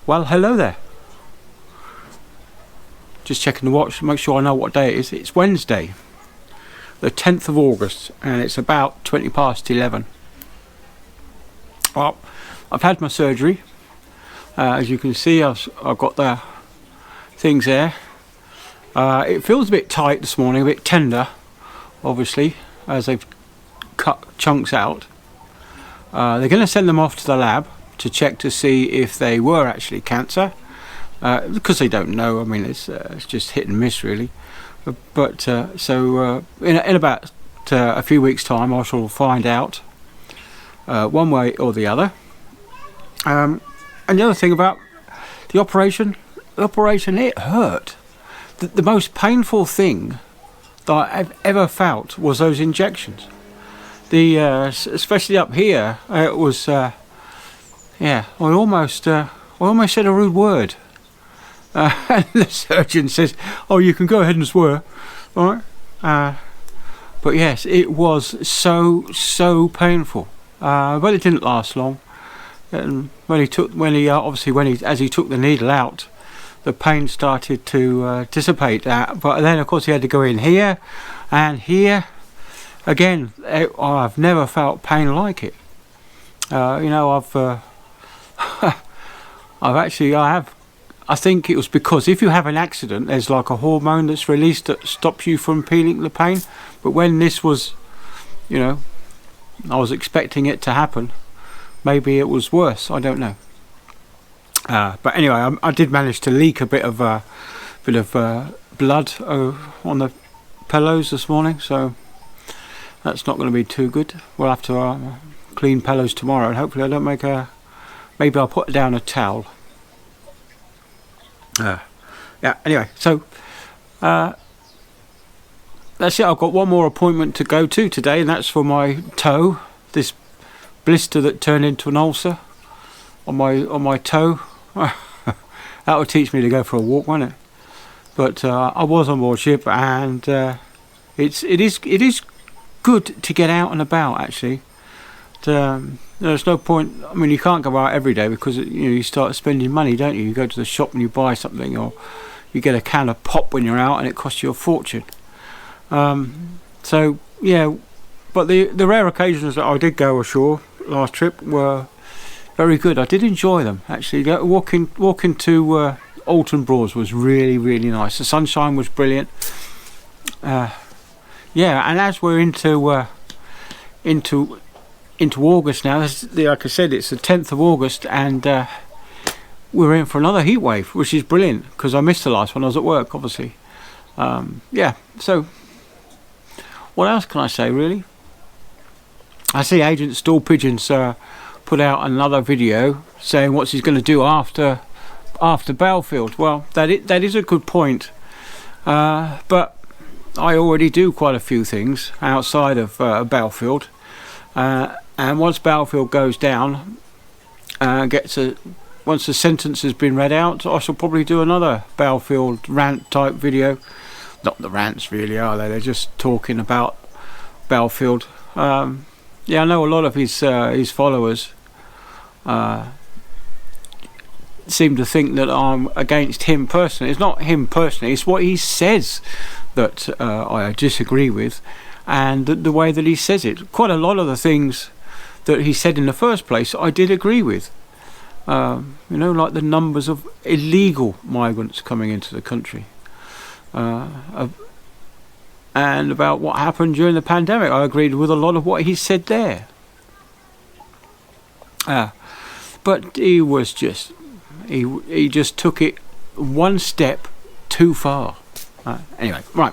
Well, hello there. Just checking the watch to make sure I know what day it is. It's Wednesday, the 10th of August, and it's about 20 past 11. Well, I've had my surgery. As you can see, I've got the things there. It feels a bit tight this morning, a bit tender, obviously, as they've cut chunks out. They're going to send them off to the lab to check to see if they were actually cancer, because they don't know. I mean, it's just hit and miss really. But so in about a few weeks' time, I shall find out one way or the other. And the other thing about the operation, it hurt. The most painful thing that I've ever felt was those injections. Especially up here, it was. I almost said a rude word. And the surgeon says, "Oh, you can go ahead and swear." All right. But yes, it was so painful. But it didn't last long. And as he took the needle out, the pain started to dissipate. But then, of course, he had to go in here and here. Again, I've never felt pain like it. I think it was because if you have an accident, there's like a hormone that's released that stops you from feeling the pain. But when this was, I was expecting it to happen. Maybe it was worse. I don't know. But anyway, I did manage to leak a bit of blood on the pillows this morning, so that's not going to be too good. We'll have to clean pillows tomorrow, and hopefully I don't make maybe I'll put down a towel. Anyway, so that's it. I've got one more appointment to go to today, and that's for my toe. This blister that turned into an ulcer on my toe. That would teach me to go for a walk, won't it? But I was on board ship, and it is good to get out and about, actually. There's no point. I mean, you can't go out every day because you start spending money, don't you? You go to the shop and you buy something, or you get a can of pop when you're out, and it costs you a fortune. So yeah, but the rare occasions that I did go ashore last trip were very good. I did enjoy them, actually. Walking to Alton Broads was really nice. The sunshine was brilliant. And as we're into August now, like I said, it's the 10th of August, and we're in for another heat wave, which is brilliant because I missed the last one. I was at work, obviously. So what else can I say, really? I see Agent Stool Pigeons put out another video saying what he's going to do after Battlefield. Well, that is a good point, but I already do quite a few things outside of Battlefield. And once Battlefield goes down, once the sentence has been read out, I shall probably do another Battlefield rant type video. Not the rants really, are they? They're just talking about Battlefield. I know a lot of his followers seem to think that I'm against him personally. It's not him personally, it's what he says that I disagree with, and the way that he says it. Quite a lot of the things that he said in the first place I did agree with. Like the numbers of illegal migrants coming into the country, and about what happened during the pandemic. I agreed with a lot of what he said there. But he was just he just took it one step too far. Anyway, right.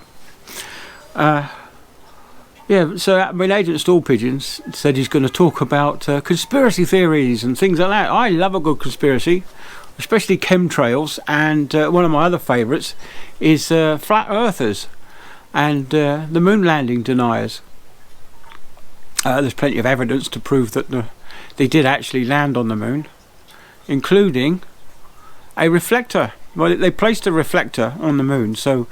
So I mean, Agent Stool Pigeons said he's going to talk about conspiracy theories and things like that. I love a good conspiracy, especially chemtrails, and one of my other favourites is flat earthers and the moon landing deniers. There's plenty of evidence to prove that they did actually land on the moon, including a reflector. Well, they placed a reflector on the moon so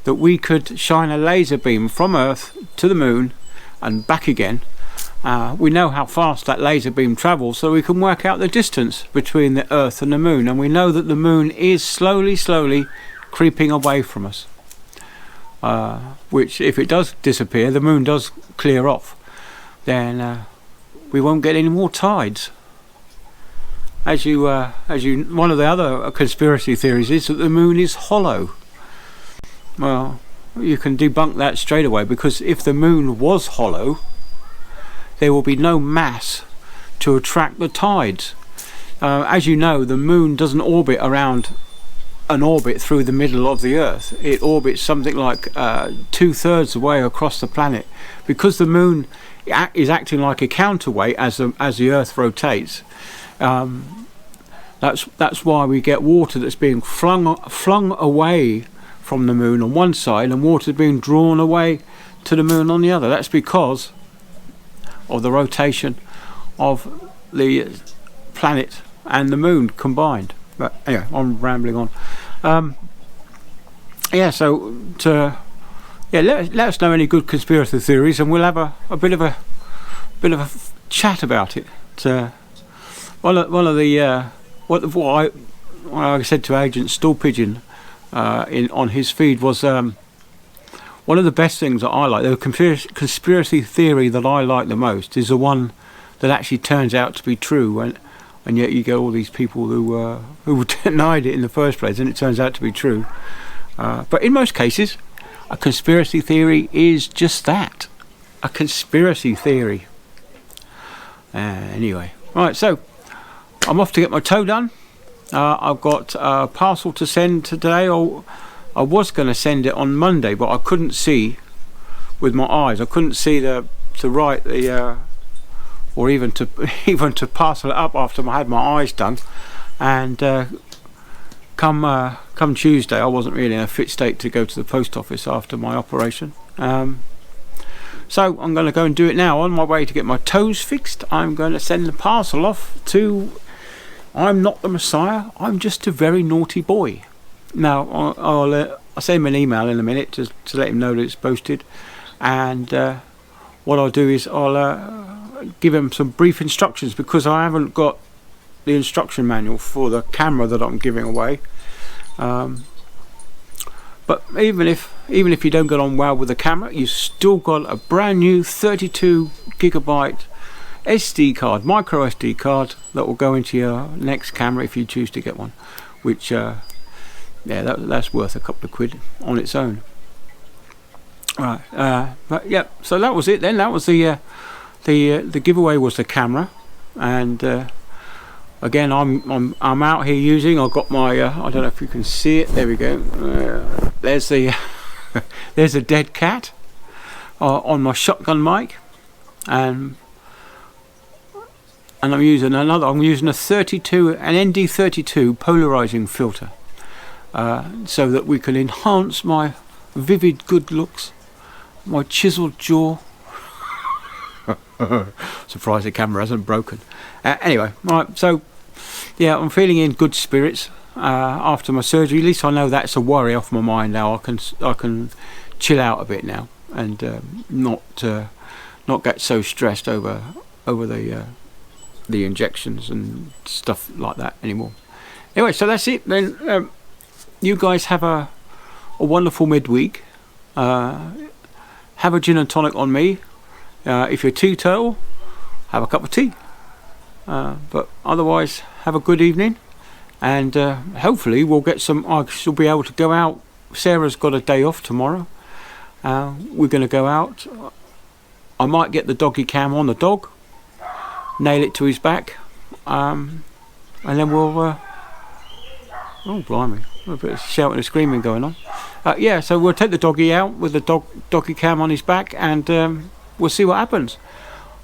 that we could shine a laser beam from Earth to the moon and back again, We know how fast that laser beam travels, so we can work out the distance between the Earth and the Moon, and we know that the Moon is slowly creeping away from us. Which, if it does disappear, the Moon does clear off, then we won't get any more tides. As you, one of the other conspiracy theories is that the Moon is hollow. Well, you can debunk that straight away, because if the Moon was hollow, there will be no mass to attract the tides. As you know, the Moon doesn't orbit around an orbit through the middle of the Earth. It orbits something like 2/3 the way across the planet, because the Moon is acting like a counterweight as the Earth rotates. That's why we get water that's being flung away from the Moon on one side, and water being drawn away to the Moon on the other. That's because of the rotation of the planet and the Moon combined. But anyway, I'm rambling on. Let us know any good conspiracy theories, and we'll have a bit of a chat about it. One of the what I said to Agent Stool Pigeon on his feed was one of the best things that I like. The conspiracy theory that I like the most is the one that actually turns out to be true, and yet you get all these people who denied it in the first place, and it turns out to be true. But in most cases, a conspiracy theory is just that, a conspiracy theory. Anyway, right, so I'm off to get my toe done. I've got a parcel to send today, or I was going to send it on Monday, but I couldn't see with my eyes. I couldn't see to write the or even to parcel it up after I had my eyes done. And come Tuesday, I wasn't really in a fit state to go to the post office after my operation. So I'm going to go and do it now. On my way to get my toes fixed, I'm going to send the parcel off to I'm Not the Messiah, I'm Just a Very Naughty Boy. Now, I'll send him an email in a minute to let him know that it's posted. And what I'll do is I'll give him some brief instructions, because I haven't got the instruction manual for the camera that I'm giving away. But even if you don't get on well with the camera, you've still got a brand new 32 gigabyte SD card, micro SD card, that will go into your next camera if you choose to get one, which that's worth a couple of quid on its own. Right, but yeah, so that was it then. That was the giveaway was the camera, and again I'm out here using. I've got my I don't know if you can see it. There we go. There's the there's a dead cat on my shotgun mic, and I'm using a an ND32 polarizing filter, so that we can enhance my vivid good looks, my chiseled jaw. Surprised the camera hasn't broken. Anyway, right, so yeah, I'm feeling in good spirits after my surgery. At least I know that's a worry off my mind now. I can chill out a bit now, and not get so stressed over the injections and stuff like that anymore. Anyway, so that's it then. You guys have a wonderful midweek. Have a gin and tonic on me. If you're teetotal, have a cup of tea. But otherwise, have a good evening, and hopefully we'll get some. I shall be able to go out. Sarah's got a day off tomorrow. We're going to go out. I might get the doggy cam on the dog, nail it to his back, and then we'll. Oh blimey! A bit of shouting and screaming going on. Yeah, so we'll take the doggy out with the doggy cam on his back, and we'll see what happens.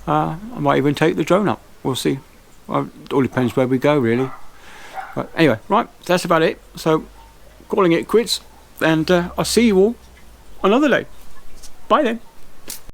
I might even take the drone up. We'll see. Well, it all depends where we go, really. But anyway, right, that's about it. So, calling it quits, and I'll see you all another day. Bye then.